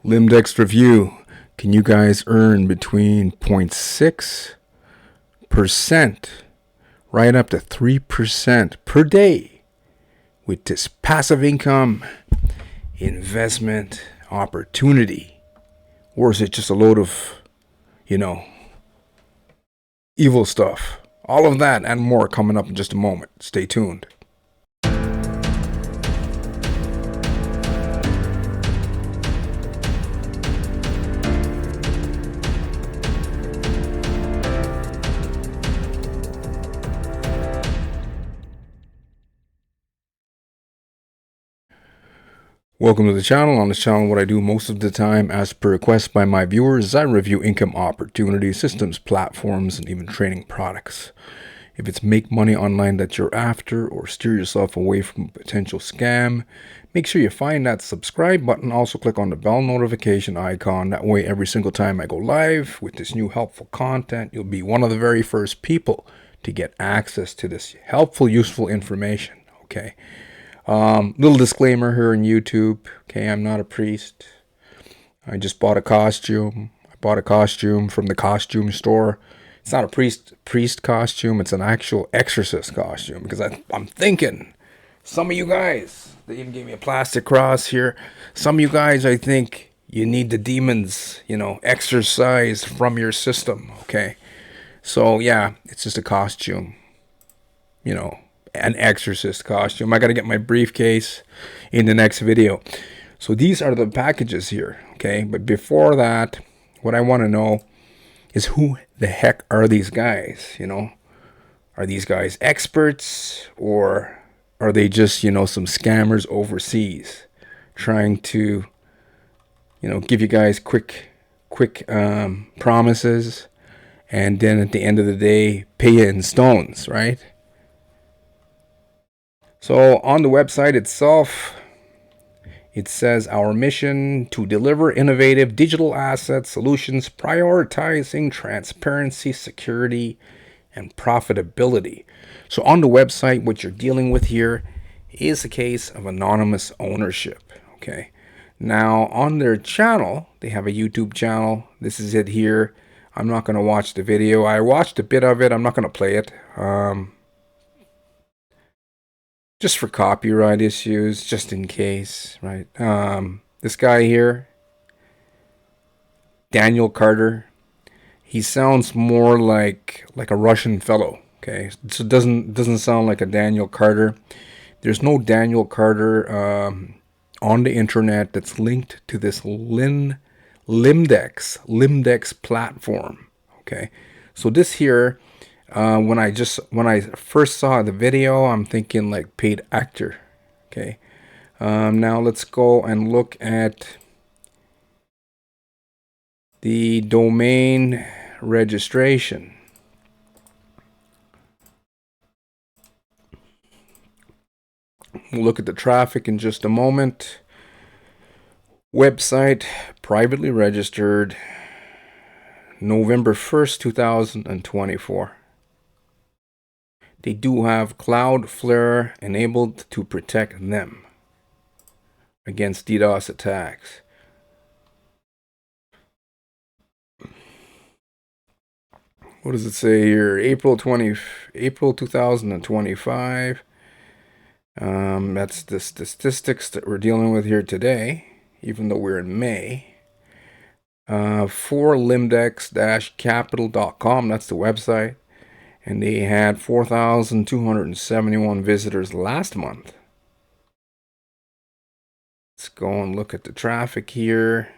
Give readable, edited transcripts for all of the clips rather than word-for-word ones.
Limdex review. Can you guys earn between 0.6% right up to 3% per day with this passive income investment opportunity? Or is it just a load of, evil stuff? All of that and more coming up in just a moment. Stay tuned. Welcome to the channel. On this channel, what I do most of the time, as per request by my viewers, is I review income opportunities, systems, platforms, and even training products. If it's make money online that you're after or steer yourself away from a potential scam, make sure you find that subscribe button. Also click on the bell notification icon. That way, every single time I go live with this new helpful content, you'll be one of the very first people to get access to this helpful, useful information. Okay. Little disclaimer here on YouTube. Okay, I'm not a priest. I just bought a costume. I bought a costume from the costume store. It's not a priest costume. It's an actual exorcist costume, because I'm thinking some of you guys, they even gave me a plastic cross here. Some of you guys, I think you need the demons, exorcised from your system. Okay, so yeah, it's just a costume, an exorcist costume. I got to get my briefcase in the next video. So these are the packages here. Okay, but before that, what I want to know is, who the heck are these guys? Are these guys experts, or are they just some scammers overseas trying to give you guys quick promises, and then at the end of the day pay you in stones, right? So on the website itself, it says our mission to deliver innovative digital asset solutions, prioritizing transparency, security, and profitability. So on the website, what you're dealing with here is a case of anonymous ownership. Okay. Now on their channel, they have a YouTube channel. This is it here. I'm not going to watch the video. I watched a bit of it. I'm not going to play it. Just for copyright issues, just in case, right? This guy here, Daniel Carter, he sounds more like a Russian fellow. Okay, so it doesn't sound like a Daniel Carter. There's no Daniel Carter on the internet that's linked to this Limdex platform. Okay, so this here. When I first saw the video, I'm thinking like paid actor. Okay. Now let's go and look at the domain registration. We'll look at the traffic in just a moment. Website privately registered November 1st, 2024. They do have Cloudflare enabled to protect them against DDoS attacks. What does it say here? April 2025. That's the statistics that we're dealing with here today, even though we're in May. For limdex-capital.com, that's the website. And they had 4,271 visitors last month. Let's go and look at the traffic here.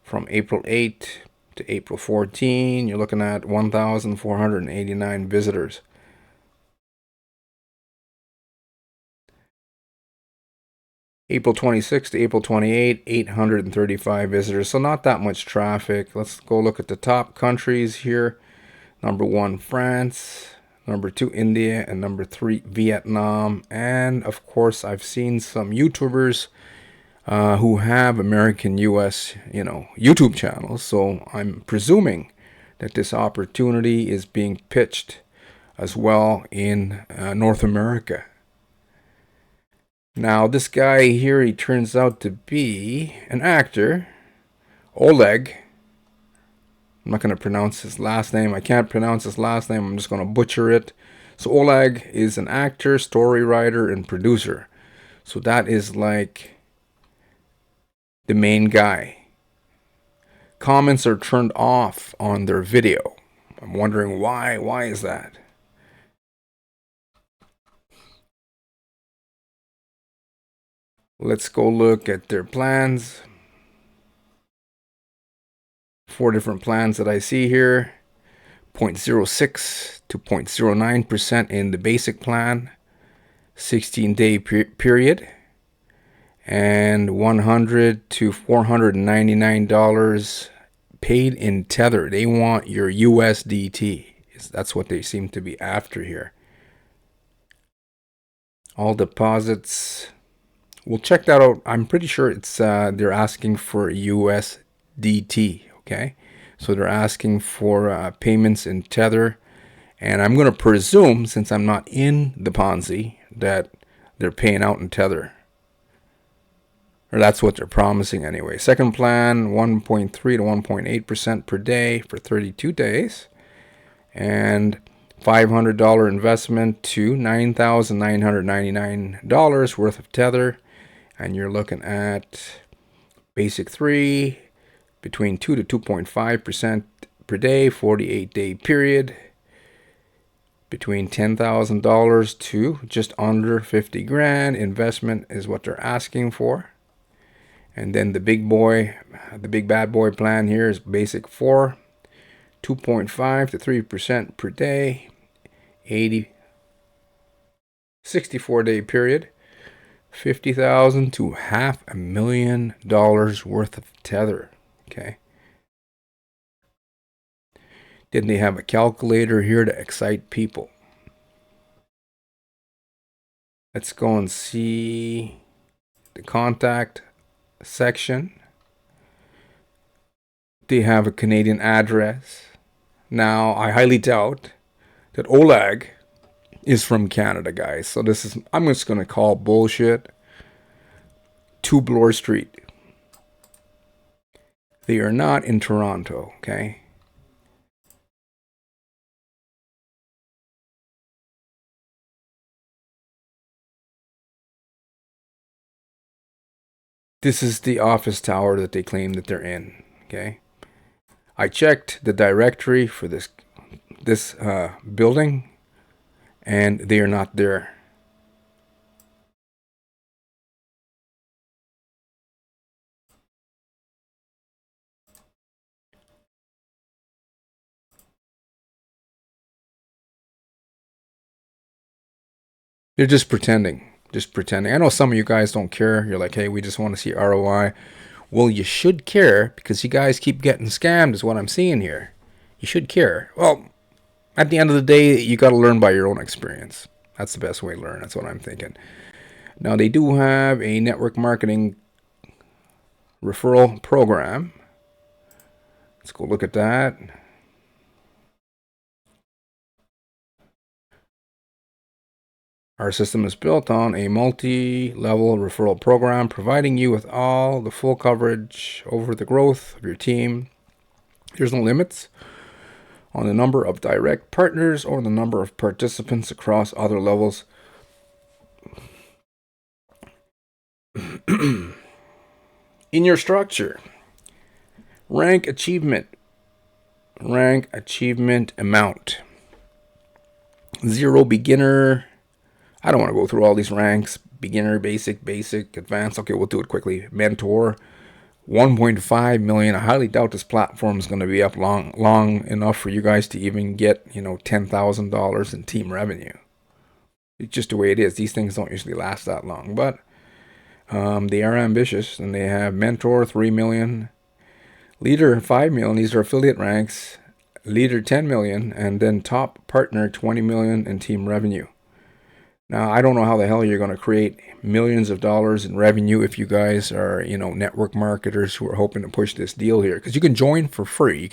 From April 8 to April 14, you're looking at 1,489 visitors. April 26 to April 28, 835 visitors. So not that much traffic. Let's go look at the top countries here. Number 1, France. Number 2, India. And number 3, Vietnam. And of course, I've seen some YouTubers who have American US, YouTube channels. So I'm presuming that this opportunity is being pitched as well in North America. Now, this guy here, he turns out to be an actor. Oleg. I'm not going to pronounce his last name. I can't pronounce his last name. I'm just going to butcher it. So Oleg is an actor, story writer, and producer. So that is like the main guy. Comments are turned off on their video. I'm wondering why. Why is that? Let's go look at their plans. 4 different plans that I see here. 0.06 to 0.09% in the basic plan. 16-day period. And $100 to $499 paid in Tether. They want your USDT. That's what they seem to be after here. All deposits. We'll check that out. I'm pretty sure it's they're asking for USDT. Okay, so they're asking for payments in Tether, and I'm going to presume, since I'm not in the Ponzi, that they're paying out in Tether. Or that's what they're promising anyway. Second plan, 1.3 to 1.8% per day for 32 days. And $500 investment to $9,999 worth of Tether. And you're looking at basic 3, between 2 to 2.5% per day, 48-day period. Between $10,000 to just under 50 grand investment is what they're asking for. And then the big bad boy plan here is basic 4, 2.5 to 3% per day, 64-day period, $50,000 to $500,000 worth of Tether. Okay. Then they have a calculator here to excite people. Let's go and see the contact section. They have a Canadian address. Now, I highly doubt that Oleg is from Canada, guys. So this is, I'm just going to call bullshit. 2 Bloor Street. They are not in Toronto, okay? This is the office tower that they claim that they're in, okay? I checked the directory for this building, and they are not there. They're just pretending. Just pretending. I know some of you guys don't care. You're like, hey, we just want to see ROI. Well, you should care because you guys keep getting scammed is what I'm seeing here. You should care. Well, at the end of the day, you got to learn by your own experience. That's the best way to learn. That's what I'm thinking. Now, they do have a network marketing referral program. Let's go look at that. Our system is built on a multi-level referral program, providing you with all the full coverage over the growth of your team. There's no limits on the number of direct partners or the number of participants across other levels. In your structure, rank achievement amount. 0 beginner. I don't want to go through all these ranks. Beginner, basic, advanced. Okay, we'll do it quickly. Mentor, 1.5 million. I highly doubt this platform is going to be up long enough for you guys to even get, $10,000 in team revenue. It's just the way it is. These things don't usually last that long, but they are ambitious, and they have mentor 3 million, leader 5 million. These are affiliate ranks. Leader 10 million, and then top partner 20 million in team revenue. Now, I don't know how the hell you're going to create millions of dollars in revenue if you guys are, network marketers who are hoping to push this deal here. Because you can join for free.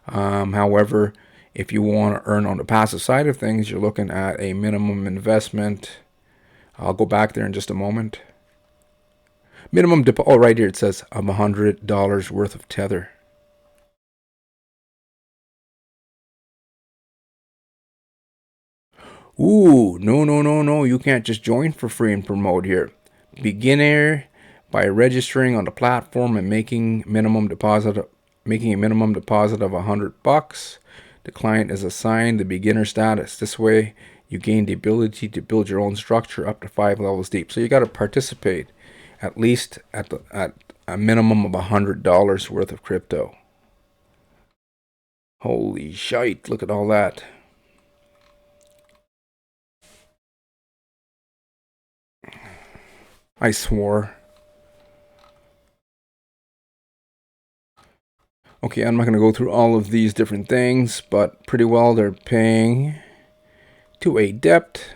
However, if you want to earn on the passive side of things, you're looking at a minimum investment. I'll go back there in just a moment. Minimum deposit. Oh, right here it says $100 worth of tether. Ooh, no, no, no, no. You can't just join for free and promote here. Beginner by registering on the platform and making a minimum deposit of $100. The client is assigned the beginner status. This way, you gain the ability to build your own structure up to 5 levels deep. So you got to participate at least at a minimum of $100 worth of crypto. Holy shite! Look at all that. I swore. Okay, I'm not going to go through all of these different things, but pretty well they're paying to a depth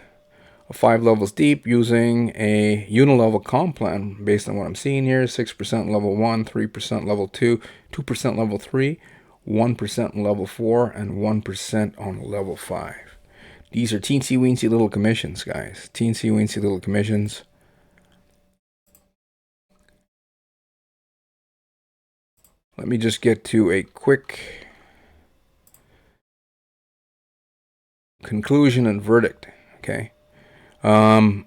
of 5 levels deep using a unilevel comp plan based on what I'm seeing here. 6% level 1, 3% level 2, 2% level 3, 1% level 4, and 1% on level 5. These are teensy weensy little commissions, guys. Teensy weensy little commissions. Let me just get to a quick conclusion and verdict. Okay. I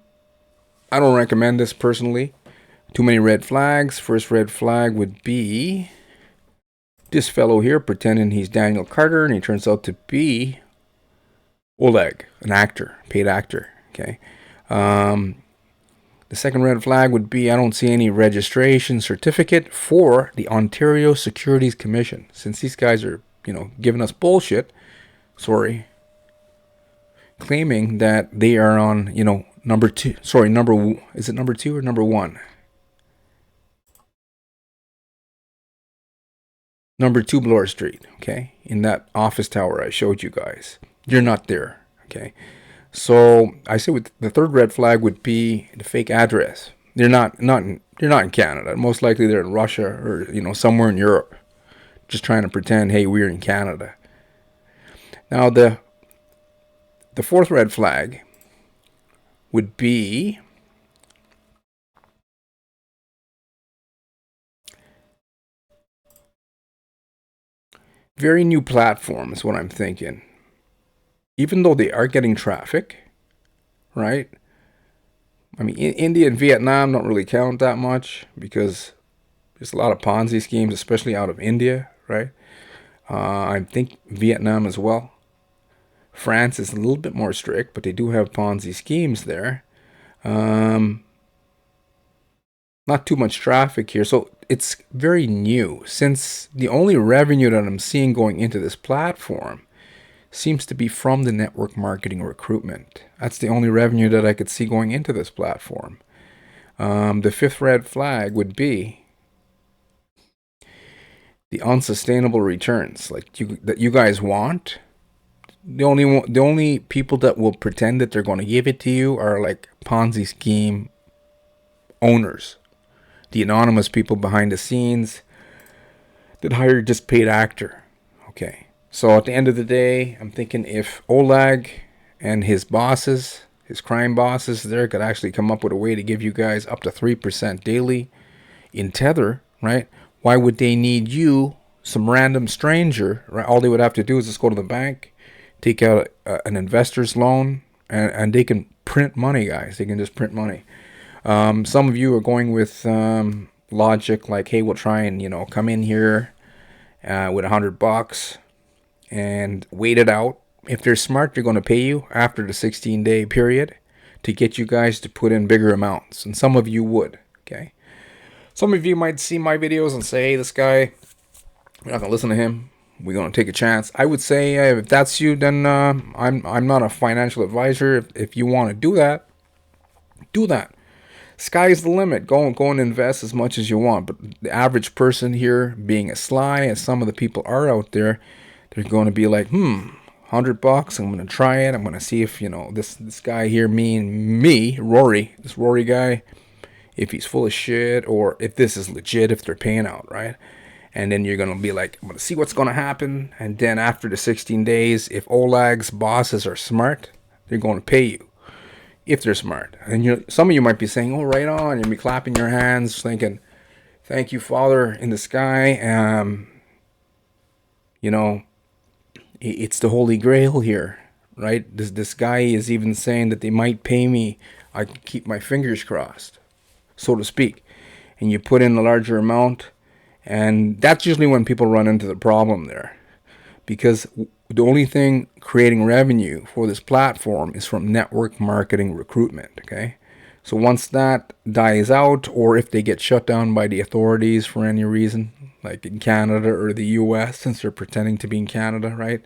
don't recommend this personally. Too many red flags. First red flag would be this fellow here pretending he's Daniel Carter, and he turns out to be Oleg, an actor, paid actor. Okay. The second red flag would be I don't see any registration certificate for the Ontario Securities Commission. Since these guys are, giving us bullshit, claiming that they are on, number 2. Is it number 2 or number 1? Number 2 Bloor Street, okay? In that office tower I showed you guys. You're not there, okay? So I say with the third red flag would be the fake address. You're not in Canada. Most likely they're in Russia or somewhere in Europe, just trying to pretend, hey, we're in Canada. Now the fourth red flag would be very new platform is what I'm thinking. Even though they are getting traffic, right? I mean, India and Vietnam don't really count that much because there's a lot of Ponzi schemes, especially out of India, right? I think Vietnam as well. France is a little bit more strict, but they do have Ponzi schemes there. Not too much traffic here, so it's very new. Since the only revenue that I'm seeing going into this platform seems to be from the network marketing recruitment. That's the only revenue that I could see going into this platform. The fifth red flag would be the unsustainable returns, like that you guys want. The only people that will pretend that they're going to give it to you are like Ponzi scheme owners, the anonymous people behind the scenes that hire just paid actor. Okay. So at the end of the day, I'm thinking if Oleg and his bosses, his crime bosses there, could actually come up with a way to give you guys up to 3% daily in Tether, right? Why would they need you, some random stranger, right? All they would have to do is just go to the bank, take out an investor's loan, and they can print money, guys. They can just print money. Some of you are going with logic like, hey, we'll try and, come in here with $100 and wait it out. If they're smart, they're going to pay you after the 16-day period to get you guys to put in bigger amounts. And some of you would, okay? Some of you might see my videos and say, hey, this guy, we're not going to listen to him. We're going to take a chance. I would say if that's you, then I'm not a financial advisor. If you want to do that, do that. Sky's the limit. Go and invest as much as you want. But the average person here, being as sly as some of the people are out there, they're going to be like, $100. I'm going to try it. I'm going to see if, this guy here, Rory, this Rory guy, if he's full of shit or if this is legit, if they're paying out, right? And then you're going to be like, I'm going to see what's going to happen. And then after the 16 days, if Oleg's bosses are smart, they're going to pay you. if they're smart. And some of you might be saying, "Oh, right on," you'll be clapping your hands, thinking, "Thank you, Father in the sky." You know, it's the Holy Grail here, right? This guy is even saying that they might pay me. I can keep my fingers crossed, so to speak. And you put in a larger amount, and that's usually when people run into the problem there, because the only thing creating revenue for this platform is from network marketing recruitment. Okay, so once that dies out, or if they get shut down by the authorities for any reason, like in Canada or the US, since they're pretending to be in Canada, right?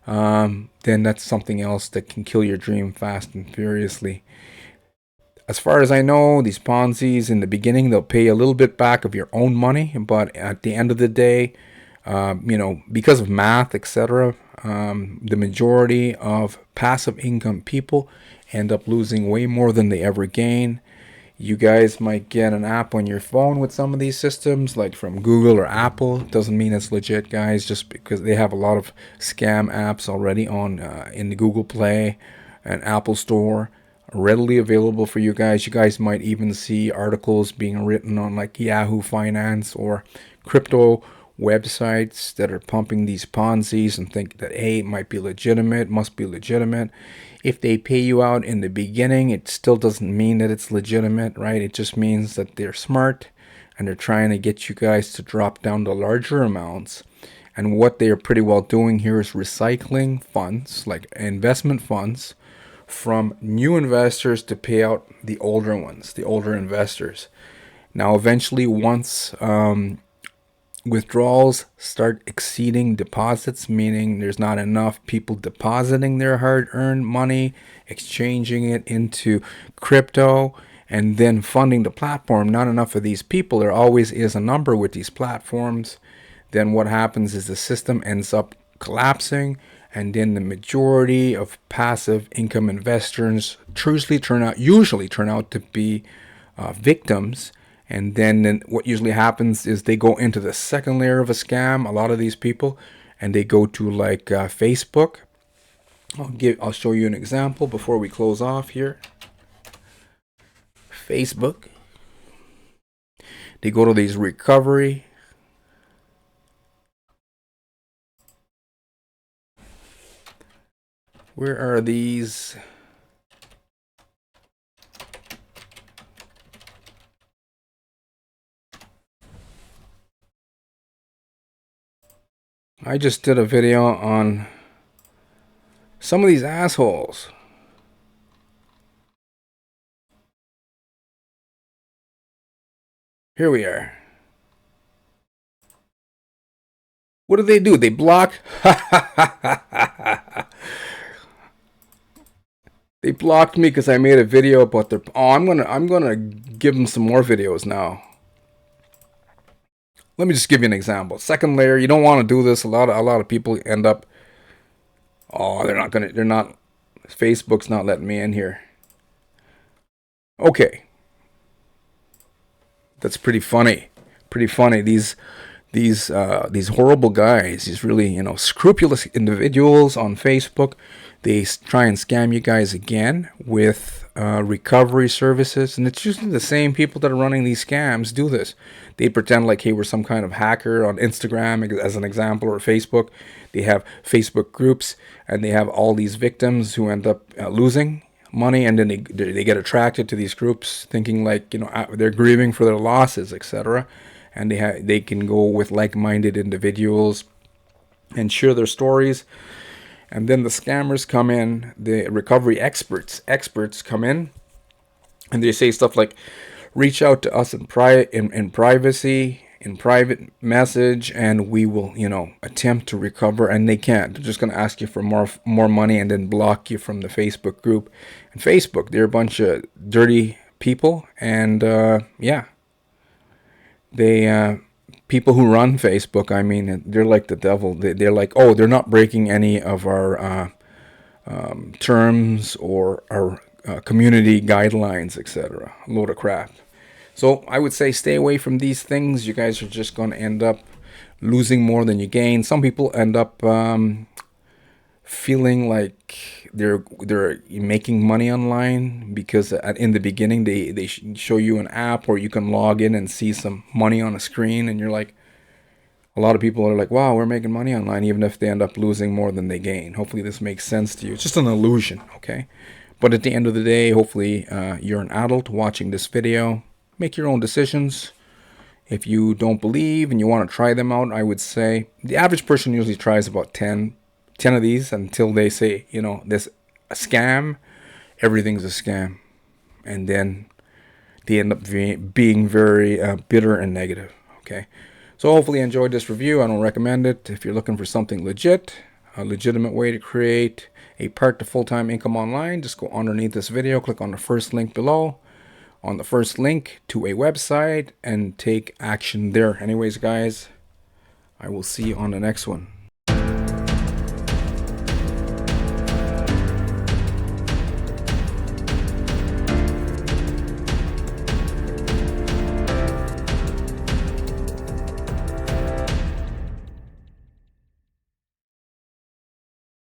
Then that's something else that can kill your dream fast and furiously. As far as I know, these Ponzi's in the beginning, they'll pay a little bit back of your own money, but at the end of the day, because of math, etc., the majority of passive income people end up losing way more than they ever gain. You guys might get an app on your phone with some of these systems, like from Google or Apple. Doesn't mean it's legit, guys, just because they have a lot of scam apps already on in the Google Play and Apple Store, readily available for you guys. You guys might even see articles being written on like Yahoo Finance or crypto websites that are pumping these Ponzi's and think that, hey, it might be legitimate, must be legitimate. If they pay you out in the beginning, it still doesn't mean that it's legitimate, right? It just means that they're smart and they're trying to get you guys to drop down to larger amounts. And what they are pretty well doing here is recycling funds, like investment funds, from new investors to pay out the older ones, the older investors. Now, eventually, once withdrawals start exceeding deposits, meaning there's not enough people depositing their hard-earned money, exchanging it into crypto, and then funding the platform, not enough of these people, there always is a number with these platforms, then what happens is the system ends up collapsing, and then the majority of passive income investors usually turn out to be victims. And then what usually happens is they go into the second layer of a scam, a lot of these people, and they go to like Facebook. I'll show you an example before we close off here. Facebook. They go to these recovery. Where are these? I just did a video on some of these assholes. Here we are. What do? They block. They blocked me because I made a video about their. Oh, I'm gonna give them some more videos now. Let me just give you an example. Second layer, you don't want to do this. A lot of people end up. Oh, they're not. Facebook's not letting me in here. Okay, that's pretty funny. Pretty funny. These horrible guys, these really scrupulous individuals on Facebook, they try and scam you guys again with recovery services, and it's usually the same people that are running these scams do this. They pretend like, hey, we're some kind of hacker on Instagram, as an example, or Facebook. They have Facebook groups, and they have all these victims who end up losing money, and then they get attracted to these groups, thinking like they're grieving for their losses, etc. And they can go with like-minded individuals and share their stories. And then the scammers come in, the recovery experts come in, and they say stuff like, reach out to us in privacy, in private message, and we will, attempt to recover. And they can't. They're just going to ask you for more money and then block you from the Facebook group. And Facebook, they're a bunch of dirty people, and they people who run Facebook, I mean, they're like the devil. They're like, oh, they're not breaking any of our terms or our community guidelines, etc. A load of crap. So I would say stay away from these things. You guys are just going to end up losing more than you gain. Some people end up, feeling like they're making money online, because in the beginning they show you an app where you can log in and see some money on a screen, and you're like, a lot of people are like, wow, we're making money online, even if they end up losing more than they gain. Hopefully this makes sense to you. It's just an illusion, okay? But at the end of the day, hopefully you're an adult watching this video. Make your own decisions. If you don't believe and you want to try them out, I would say the average person usually tries about 10 of these until they say, you know, this a scam, everything's a scam. And then they end up being very bitter and negative, okay? So hopefully you enjoyed this review. I don't recommend it. If you're looking for something legit, a legitimate way to create a part to full-time income online, just go underneath this video, click on the first link below, on the first link to a website, and take action there. Anyways, guys, I will see you on the next one.